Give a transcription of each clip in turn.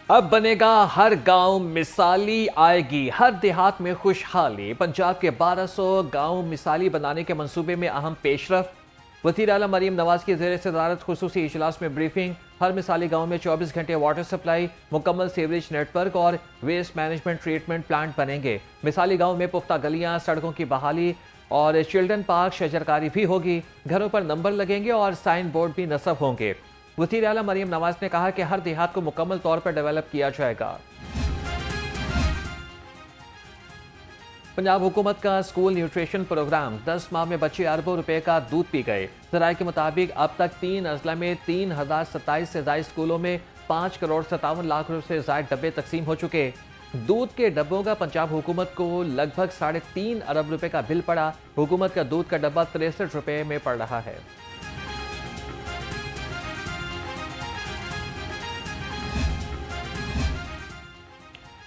اب بنے گا ہر گاؤں مثالی، آئے گی ہر دیہات میں خوشحالی۔ پنجاب کے 1200 گاؤں مثالی بنانے کے منصوبے میں اہم پیش رفت۔ وزیر اعلیٰ مریم نواز کی زیر صدارت خصوصی اجلاس میں بریفنگ۔ ہر مثالی گاؤں میں 24 گھنٹے واٹر سپلائی، مکمل سیوریج نیٹ ورک اور ویسٹ مینجمنٹ ٹریٹمنٹ پلانٹ بنیں گے۔ مثالی گاؤں میں پختہ گلیاں، سڑکوں کی بحالی اور چلڈرن پارک شجرکاری بھی ہوگی۔ گھروں پر نمبر لگیں گے اور سائن بورڈ بھی نصب ہوں گے۔ وزیر اعلیٰ مریم نواز نے کہا کہ ہر دیہات کو مکمل طور پر ڈیولپ کیا جائے گا۔ پنجاب حکومت کا اسکول نیوٹریشن پروگرام، 10 ماہ میں بچے اربوں روپے کا دودھ پی گئے۔ ذرائع کے مطابق اب تک 3 اضلاع میں 3027 سے زائد اسکولوں میں 5 کروڑ 57 لاکھ روپے سے زائد ڈبے تقسیم ہو چکے۔ دودھ کے ڈبوں کا پنجاب حکومت کو لگ بھگ 3.5 ارب روپے کا بل پڑا۔ حکومت کا دودھ کا ڈبہ 63 روپے میں پڑ رہا ہے۔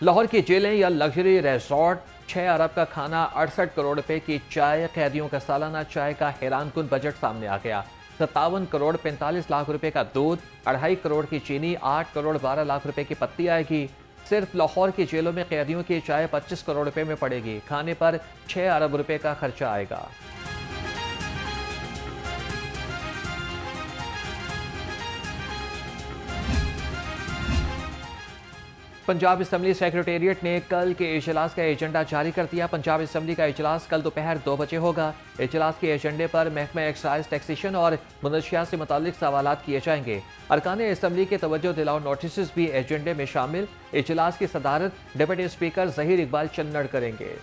لاہور کی جیلیں یا لگژری ریزورٹ، 6 ارب کا کھانا، 68 کروڑ روپے کی چائے، قیدیوں کا سالانہ چائے کا حیران کن بجٹ سامنے آ گیا۔ 57 کروڑ 45 لاکھ روپے کا دودھ، 2.5 کروڑ کی چینی، 8 کروڑ 12 لاکھ روپے کی پتی آئے گی۔ صرف لاہور کی جیلوں میں قیدیوں کی چائے 25 کروڑ روپے میں پڑے گی۔ کھانے پر 6 ارب روپے کا خرچہ آئے گا۔ پنجاب اسمبلی سیکریٹریٹ نے کل کے اجلاس کا ایجنڈا جاری کر دیا۔ پنجاب اسمبلی کا اجلاس کل دوپہر 2 بجے ہوگا۔ اجلاس کے ایجنڈے پر محکمہ ایکسائز ٹیکسیشن اور منشیات سے متعلق سوالات کیے جائیں گے۔ ارکان اسمبلی کے توجہ دلاؤ نوٹسز بھی ایجنڈے میں شامل۔ اجلاس کی صدارت ڈپٹی اسپیکر ظہیر اقبال چنڑ کریں گے۔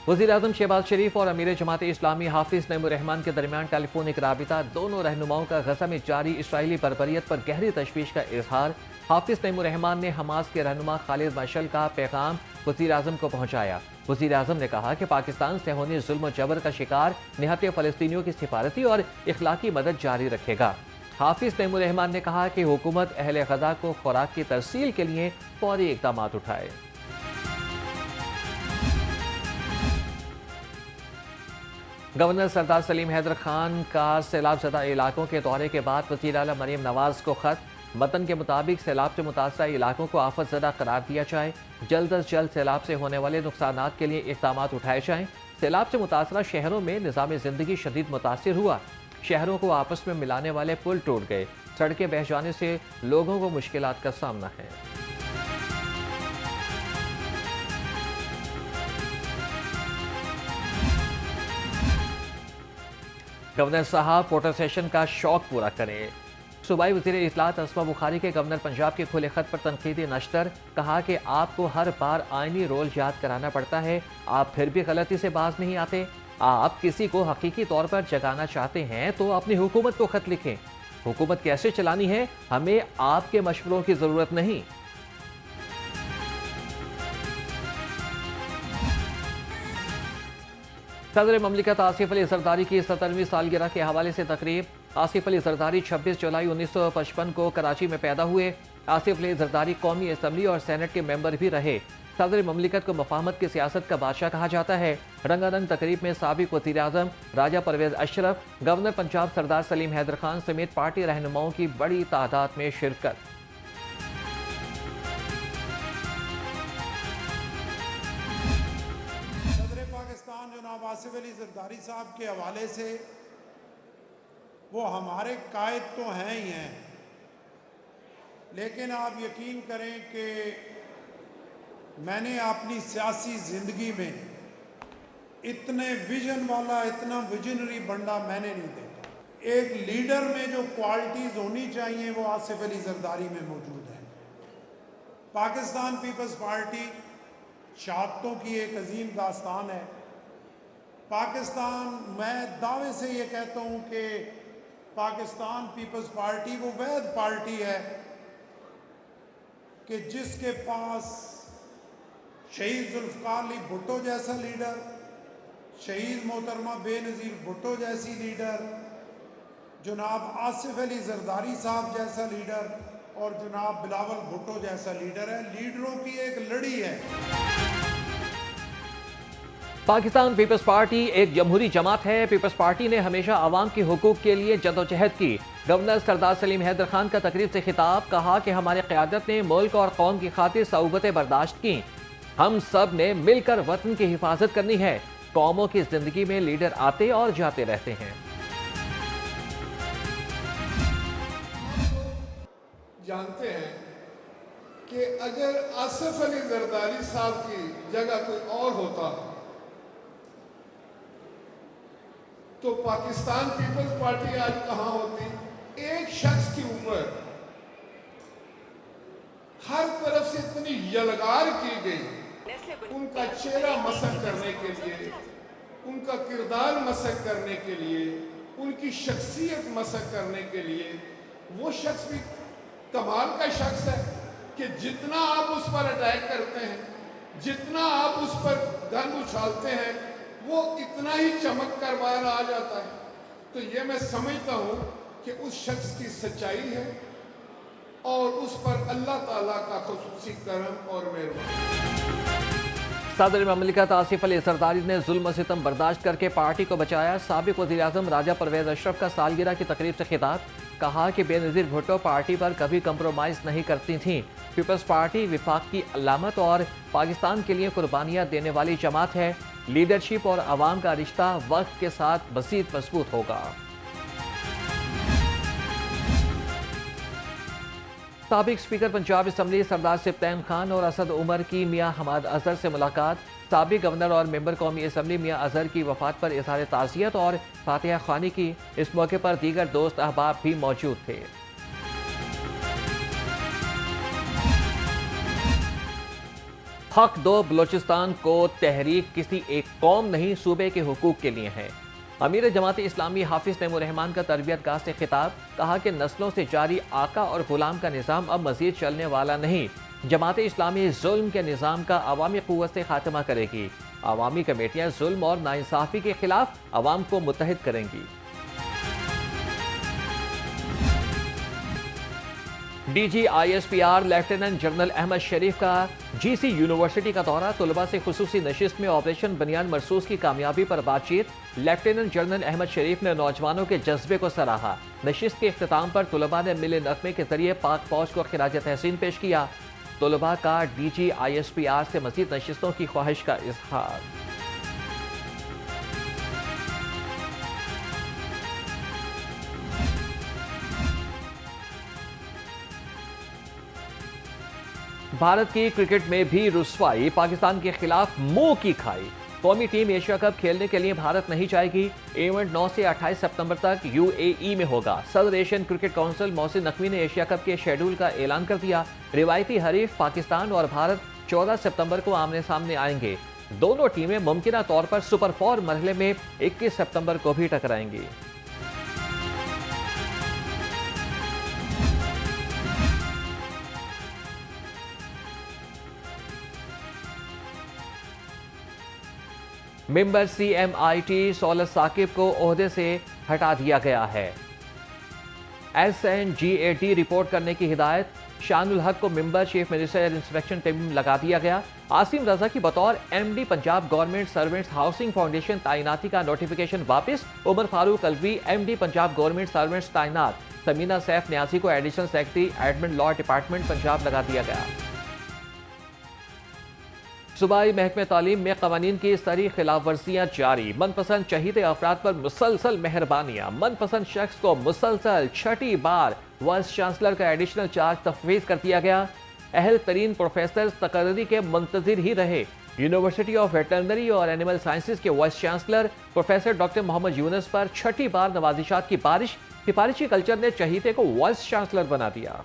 وزیر اعظم شہباز شریف اور امیر جماعت اسلامی حافظ نعیم الرحمان کے درمیان ٹیلی فونک رابطہ، دونوں رہنماؤں کا غزہ میں جاری اسرائیلی بربریت پر گہری تشویش کا اظہار۔ حافظ نعیم الرحمان نے حماس کے رہنما خالد مشعل کا پیغام وزیر اعظم کو پہنچایا۔ وزیر اعظم نے کہا کہ پاکستان صہیونی ظلم و جبر کا شکار نہتے فلسطینیوں کی سفارتی اور اخلاقی مدد جاری رکھے گا۔ حافظ نعیم الرحمان نے کہا کہ حکومت اہل غزہ کو خوراک کی ترسیل کے لیے فوری اقدامات اٹھائے۔ گورنر سردار سلیم حیدر خان کا سیلاب زدہ علاقوں کے دورے کے بعد وزیر اعلیٰ مریم نواز کو خط۔ متن کے مطابق سیلاب سے متاثرہ علاقوں کو آفت زدہ قرار دیا جائے۔ جلد از جلد سیلاب سے ہونے والے نقصانات کے لیے اقدامات اٹھائے جائیں۔ سیلاب سے متاثرہ شہروں میں نظام زندگی شدید متاثر ہوا۔ شہروں کو آپس میں ملانے والے پل ٹوٹ گئے۔ سڑکیں بہہ جانے سے لوگوں کو مشکلات کا سامنا ہے۔ گورنر صاحب ووٹر سیشن کا شوق پورا کریں۔ صوبائی وزیر اطلاعات اسما بخاری کے گورنر پنجاب کے کھلے خط پر تنقیدی نشر، کہا کہ آپ کو ہر بار آئینی رول یاد کرانا پڑتا ہے، آپ پھر بھی غلطی سے باز نہیں آتے۔ آپ کسی کو حقیقی طور پر جگانا چاہتے ہیں تو اپنی حکومت کو خط لکھیں۔ حکومت کیسے چلانی ہے، ہمیں آپ کے مشوروں کی ضرورت نہیں۔ صدر مملکت آصف علی زرداری کی 70ویں سالگرہ کے حوالے سے تقریب۔ آصف علی زرداری 26 جولائی 1955 کو کراچی میں پیدا ہوئے۔ آصف علی زرداری قومی اسمبلی اور سینٹ کے ممبر بھی رہے۔ صدر مملکت کو مفاہمت کی سیاست کا بادشاہ کہا جاتا ہے۔ رنگا رنگ تقریب میں سابق وزیر اعظم راجہ پرویز اشرف، گورنر پنجاب سردار سلیم حیدر خان سمیت پارٹی رہنماؤں کی بڑی تعداد میں شرکت۔ جناب آصف علی زرداری صاحب کے حوالے سے وہ ہمارے قائد تو ہیں ہی ہیں، لیکن آپ یقین کریں کہ میں نے اپنی سیاسی زندگی میں اتنے ویژن والا، اتنا ویژنری بندہ میں نے نہیں دیکھا۔ ایک لیڈر میں جو کوالٹیز ہونی چاہیے وہ آصف علی زرداری میں موجود ہیں۔ پاکستان پیپلز پارٹی شہادتوں کی ایک عظیم داستان ہے۔ پاکستان، میں دعوے سے یہ کہتا ہوں کہ پاکستان پیپلز پارٹی وہ واحد پارٹی ہے کہ جس کے پاس شہید ذوالفقار علی بھٹو جیسا لیڈر، شہید محترمہ بے نظیر بھٹو جیسی لیڈر، جناب آصف علی زرداری صاحب جیسا لیڈر اور جناب بلاول بھٹو جیسا لیڈر ہے۔ لیڈروں کی ایک لڑی ہے۔ پاکستان پیپلز پارٹی ایک جمہوری جماعت ہے۔ پیپلز پارٹی نے ہمیشہ عوام کے حقوق کے لیے جدوجہد کی۔ گورنر سردار سلیم حیدر خان کا تقریب سے خطاب، کہا کہ ہماری قیادت نے ملک اور قوم کی خاطر صعوبتیں برداشت کی۔ ہم سب نے مل کر وطن کی حفاظت کرنی ہے۔ قوموں کی زندگی میں لیڈر آتے اور جاتے رہتے ہیں۔ جانتے ہیں کہ اگر آصف علی زرداری صاحب کی جگہ کوئی اور ہوتا تو پاکستان پیپلز پارٹی آج کہاں ہوتی؟ ایک شخص کی عمر ہر طرف سے اتنی یلغار کی گئی، ان کا چہرہ مسخ کرنے کے لیے، ان کا کردار مسخ کرنے کے لیے، ان کی شخصیت مسخ کرنے کے لیے، وہ شخص بھی کمال کا شخص ہے کہ جتنا آپ اس پر اٹیک کرتے ہیں، جتنا آپ اس پر گن اچھالتے ہیں، وہ اتنا ہی چمک کر باہر آ جاتا ہے۔ تو یہ میں سمجھتا ہوں کہ اس شخص کی سچائی ہے اور اس پر اللہ تعالیٰ کا خصوصی کرم اور مہربانی۔ صدر مملکت آصف علی زرداری نے ظلم و ستم برداشت کر کے پارٹی کو بچایا۔ سابق وزیر اعظم راجہ پرویز اشرف کا سالگرہ کی تقریب سے خطاب، کہا کہ بے نظیر بھٹو پارٹی پر کبھی کمپرومائز نہیں کرتی تھیں۔ پیپلز پارٹی وفاق کی علامت اور پاکستان کے لیے قربانیاں دینے والی جماعت ہے۔ لیڈرشپ اور عوام کا رشتہ وقت کے ساتھ مزید مضبوط ہوگا۔ سابق اسپیکر پنجاب اسمبلی سردار سبطین خان اور اسد عمر کی میاں حماد اظہر سے ملاقات۔ سابق گورنر اور ممبر قومی اسمبلی میاں اظہر کی وفات پر اظہار تعزیت اور فاتحہ خوانی کی۔ اس موقع پر دیگر دوست احباب بھی موجود تھے۔ حق دو بلوچستان کو تحریک کسی ایک قوم نہیں، صوبے کے حقوق کے لیے ہے۔ امیر جماعت اسلامی حافظ تیمور الرحمان کا تربیت گاہ سے خطاب، کہا کہ نسلوں سے جاری آقا اور غلام کا نظام اب مزید چلنے والا نہیں۔ جماعت اسلامی ظلم کے نظام کا عوامی قوت سے خاتمہ کرے گی۔ عوامی کمیٹیاں ظلم اور ناانصافی کے خلاف عوام کو متحد کریں گی۔ D G I S P R lieutenant general Ahmad Sharif کا جی سی یونیورسٹی کا دورہ، طلباء سے خصوصی نشست میں آپریشن بنیاد مرصوص کی کامیابی پر بات چیت۔ لیفٹیننٹ جنرل احمد شریف نے نوجوانوں کے جذبے کو سراہا۔ نشست کے اختتام پر طلباء نے مل نغمے کے ذریعے پاک فوج کو خراج تحسین پیش کیا۔ طلباء کا D G I S P R سے مزید نشستوں کی خواہش کا اظہار۔ بھارت کی کرکٹ میں بھی رسوائی، پاکستان کے خلاف منہ کی کھائی۔ قومی ٹیم ایشیا کپ کھیلنے کے لیے بھارت نہیں جائے گی۔ ایونٹ 9 سے 28 ستمبر تک یو اے ای میں ہوگا۔ صدر Asian cricket council Mohsin Naqvi نے ایشیا کپ کے شیڈول کا اعلان کر دیا۔ روایتی حریف پاکستان اور بھارت 14 ستمبر کو آمنے سامنے آئیں گے۔ دونوں ٹیمیں ممکنہ طور پر سپر 4 مرحلے میں 21 ستمبر کو بھی ٹکرائیں گی۔ Member C M I T Saulat Saqib کو عہدے سے ہٹا دیا گیا ہے۔ S N G A T report کرنے کی ہدایت۔ شان الحق کو member chief minister inspection team لگا دیا گیا۔ عاصم رضا کی بطور M D Punjab government servants housing foundation تعیناتی کا نوٹیفیکیشن واپس۔ Umar Farooq Alvi M D Punjab government servants تعینات۔ سمینہ سیف نیازی کو additional secretary admin law department Punjab لگا دیا گیا۔ صوبائی محکمہ تعلیم میں قوانین کی سری خلاف ورزیاں جاری۔ من پسند چہیتے افراد پر مسلسل مہربانیاں۔ من پسند شخص کو مسلسل چھٹی بار وائس چانسلر کا ایڈیشنل چارج تفویض کر دیا گیا۔ اہل ترین پروفیسر تقرری کے منتظر ہی رہے۔ یونیورسٹی آف ویٹرنری اور اینیمل سائنسز کے وائس چانسلر پروفیسر ڈاکٹر محمد یونس پر چھٹی بار نوازشات کی بارش۔ سفارشی کلچر نے چہیتے کو وائس چانسلر بنا دیا۔